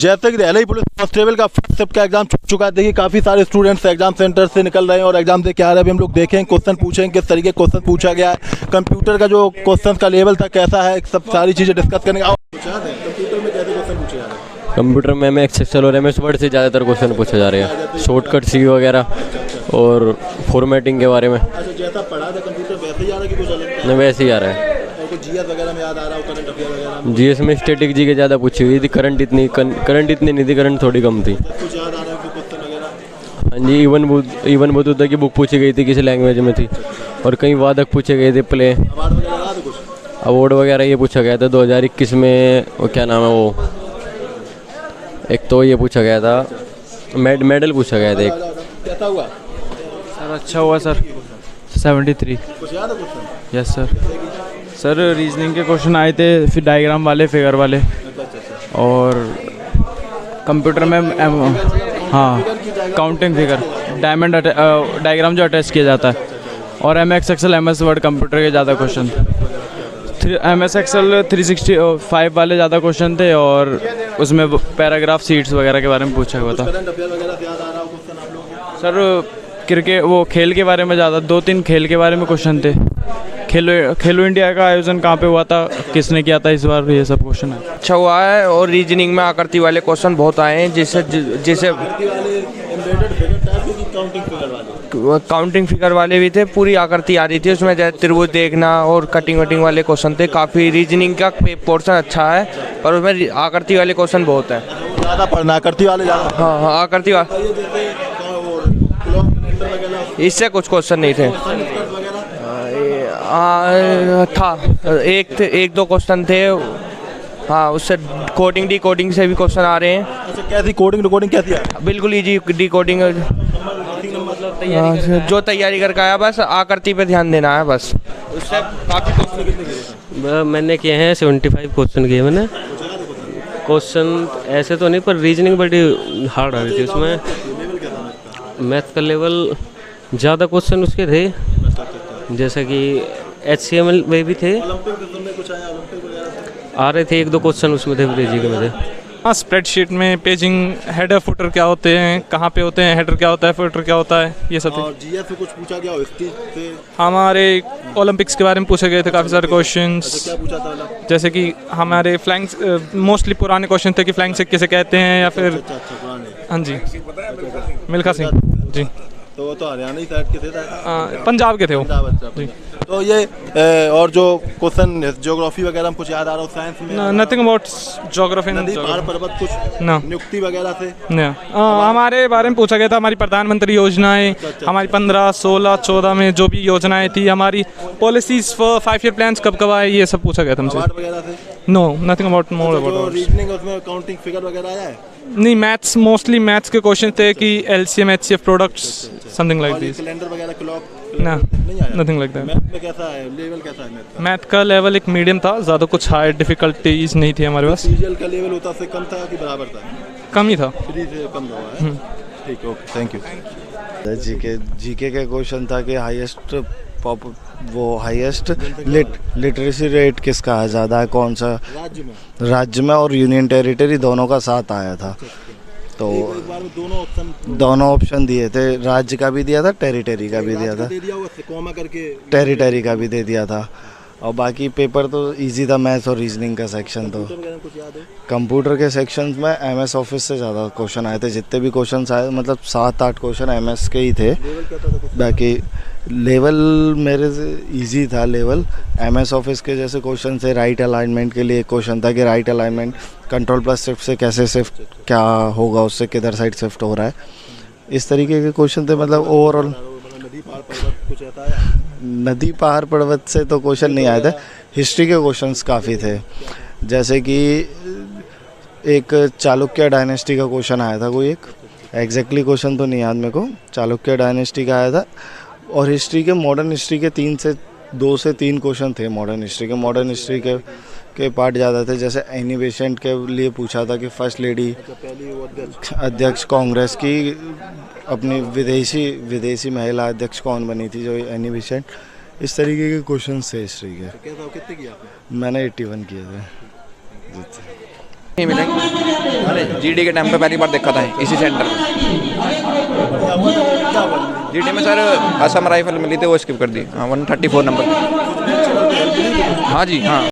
जैसे कि Delhi police constable का फर्स्ट शिफ्ट का एग्जाम छूट चुका है। देखिए काफ़ी सारे स्टूडेंट्स एग्जाम सेंटर से निकल रहे हैं और एग्जाम दे के आ रहे हैं। अभी हम लोग देखें क्वेश्चन पूछेंगे किस तरीके क्वेश्चन पूछा गया है, कंप्यूटर का जो क्वेश्चन का लेवल था कैसा है, सब सारी चीज़ें डिस्कस करेंगे। कंप्यूटर में कैसे क्वेश्चन पूछे जा रहे हैं? कंप्यूटर में MS एक्सेल और MS वर्ड से ज़्यादातर क्वेश्चन पूछे जा रहे हैं, शॉर्टकट सी वगैरह और फॉर्मेटिंग के बारे में। अच्छा, जैसा पढ़ा था कंप्यूटर वैसे ही आ रहा है कि कुछ अलग? नहीं, वैसे ही आ रहा है। और कुछ जीएस वगैरह में याद आ रहा हो, करंट अफेयर वगैरह? GS में स्टैटिक जी के ज़्यादा पूछी हुई थी, करंट इतनी नहीं थी, करंट थोड़ी कम थी। कुछ याद आ रहा है क्वेश्चन वगैरह? हाँ जी, इवन बुद्ध की बुक पूछी गई थी, किसी लैंग्वेज में थी, और कई वादक पूछे गए थे, प्ले अवार्ड वगैरह याद है कुछ? अवार्ड वगैरह ये पूछा गया था 2021 में। वो क्या नाम है वो, एक तो ये पूछा गया था, मेडल पूछा गया था एक। कैसा हुआ सर? अच्छा हुआ सर, 73। कुछ याद है question? Yes sir. Sir reasoning के क्वेश्चन आए थे, फिर डायग्राम वाले, फिगर वाले, और कंप्यूटर में हाँ काउंटिंग फिगर, डायग्राम जो अटैच किया जाता है, और MS Excel MS Word computer के ज़्यादा क्वेश्चन। MS एक्सेल 365 वाले ज़्यादा क्वेश्चन थे, और उसमें पैराग्राफ सीट्स वगैरह के बारे में पूछा हुआ था। करंट अफेयर वगैरह से याद आ रहा हो क्वेश्चन आप लोगों को? सर क्रिकेट, वो खेल के बारे में ज़्यादा 2-3 खेल के बारे में क्वेश्चन थे। खेलो इंडिया का आयोजन कहाँ पे हुआ था, किसने किया था इस बार, ये सब क्वेश्चन है। अच्छा हुआ है, और रीजनिंग में आकृति वाले क्वेश्चन बहुत आए हैं, जिसे काउंटिंग फिगर वाले भी थे, पूरी आकृति आ रही थी उसमें, जैसे त्रिभुज देखना और कटिंग वटिंग वाले क्वेश्चन थे। काफ़ी रीजनिंग का पोर्शन अच्छा है, पर उसमें आकृति वाले क्वेश्चन बहुत है। ज़्यादा पढ़ना आकृति वाले ज़्यादा? हाँ, आकृति वाले, इससे कुछ क्वेश्चन नहीं थे। था एक दो क्वेश्चन थे, हाँ, उससे कोडिंग डिकोडिंग से भी क्वेश्चन आ रहे हैं। अच्छा, कैसी कोडिंग रिकॉर्डिंग कैसी है? बिल्कुल ईजी डिकोडिंग, जो तैयारी करके आया, बस आकृति पे ध्यान देना है बस। उससे काफ़ी मैंने किए हैं 75 क्वेश्चन किए मैंने। क्वेश्चन ऐसे तो नहीं, पर रीजनिंग बड़ी हार्ड आ रही थी उसमें। मैथ का लेवल ज़्यादा क्वेश्चन उसके थे, जैसे कि HCML वे भी थे, आ रहे थे, 1-2 क्वेश्चन उसमें थे, जी के में थे। हाँ, स्प्रेडशीट में पेजिंग, हेडर फुटर क्या होते हैं, कहाँ पे होते हैं, हेडर क्या होता है, फुटर क्या होता है, ये सब। और जीएस से कुछ पूछा गया हो इससे? हमारे ओलंपिक्स के बारे में पूछे गए थे काफ़ी सारे क्वेश्चंस। क्या पूछा था वाला? जैसे कि हमारे फ्लैंग, मोस्टली पुराने क्वेश्चन थे कि फ्लैंग से किसे कहते हैं, या फिर हाँ जी, मिल्खा सिंह जी, तो वो तो हरियाणा साइड के थे, पंजाब के थे वो जी। तो ये और जो क्वेश्चन ज्योग्राफी वगैरह में कुछ याद आ रहा हो? साइंस में नथिंग अबाउट ज्योग्राफी, नदी पहाड़ पर्वत कुछ ना, नियुक्ति वगैरह से हमारे बारे में पूछा गया था, हमारी प्रधानमंत्री योजनाएं, हमारी 15, 16, 14 में जो भी योजनाएं थी, हमारी पॉलिसीज फॉर 5 ईयर प्लान्स कब कब आए, ये सब पूछा गया था हमसे। अवार्ड वगैरह से? No, nothing about more about. Reasoning उसमें काउंटिंग फिगर वगैरह आया है? नहीं, मैथ्स, मोस्टली मैथ्स के क्वेश्चन थे कि LCM HCF products, something like this. Calendar वगैरह, क्लॉक ना, नहीं आया? Nothing like that. मैथ में कैसा है लेवल, कैसा है मैथ का? मैथ का लेवल एक मीडियम था, ज़्यादा कुछ हाई डिफिकल्टीज नहीं थी हमारे पास। सीजीएल का लेवल होता से कम था कि बराबर था? कम ही था। 3 से कम हुआ है। ठीक, ओके, थैंक यू। जीके का क्वेश्चन था कि हाईएस्ट लिटरेसी रेट किसका है, ज़्यादा है कौन सा राज्य में, और यूनियन टेरिटरी दोनों का साथ आया था। तो एक बार में दोनों ऑप्शन दिए थे, राज्य का भी दिया था, टेरिटरी का भी दिया था, कॉमा करके टेरिटरी का भी दे दिया था। और बाकी पेपर तो इजी था, मैथ्स और रीजनिंग का सेक्शन। तो कुछ याद है? कंप्यूटर के सेक्शंस में MS ऑफिस से ज़्यादा क्वेश्चन आए थे, जितने भी क्वेश्चन आए, मतलब 7-8 क्वेश्चन MS के ही थे। बाकी लेवल मेरे से इजी था, लेवल MS ऑफिस के जैसे क्वेश्चन थे। राइट अलाइनमेंट के लिए एक क्वेश्चन था कि राइट अलाइनमेंट कंट्रोल+शिफ्ट से कैसे शिफ्ट क्या होगा, उससे किधर साइड शिफ्ट हो रहा है, इस तरीके के क्वेश्चन थे। मतलब ओवरऑल नदी पहाड़ पर्वत से तो क्वेश्चन नहीं आए थे। हिस्ट्री के क्वेश्चंस काफ़ी थे, जैसे कि एक चालुक्य डायनेस्टी का क्वेश्चन आया था, कोई एक एग्जैक्टली क्वेश्चन तो नहीं याद मेरे को, चालुक्य डायनेस्टी का आया था। और हिस्ट्री के, मॉडर्न हिस्ट्री के 2 से 3 क्वेश्चन थे मॉडर्न हिस्ट्री के पार्ट ज़्यादा थे। जैसे एनी बेसेंट के लिए पूछा था कि फर्स्ट लेडी अध्यक्ष कांग्रेस की अपनी विदेशी महिला अध्यक्ष कौन बनी थी, जो एनी बेसेंट। इस तरीके के क्वेश्चन थे हिस्ट्री के। कितने किया आपने? मैंने 81 किए थे। नहीं मिलेंगे। जीडी के टाइम पे पहली बार देखा था इसी सेंटर में। जीडी में सर असम राइफल मिली थी, वो स्किप कर दी। हाँ 134 नंबर। हाँ जी हाँ।